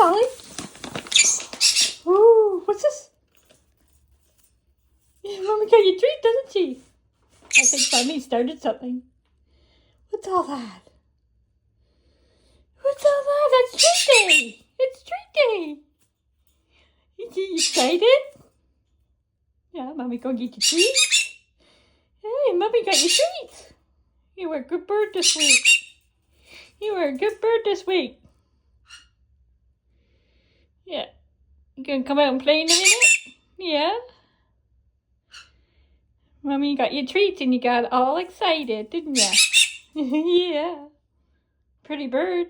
Molly? Ooh, what's this? Yeah, Mommy got you a treat, doesn't she? I think Mommy started something. What's all that? What's all that? That's treat day! It's treat day! You excited? Yeah, Mommy gonna get you treats. Hey, Mommy got you treats. You were a good bird this week. You were a good bird this week. Yeah. You gonna come out and play in a minute? Yeah? Mommy got you treats and you got all excited, didn't ya? Yeah. Pretty bird.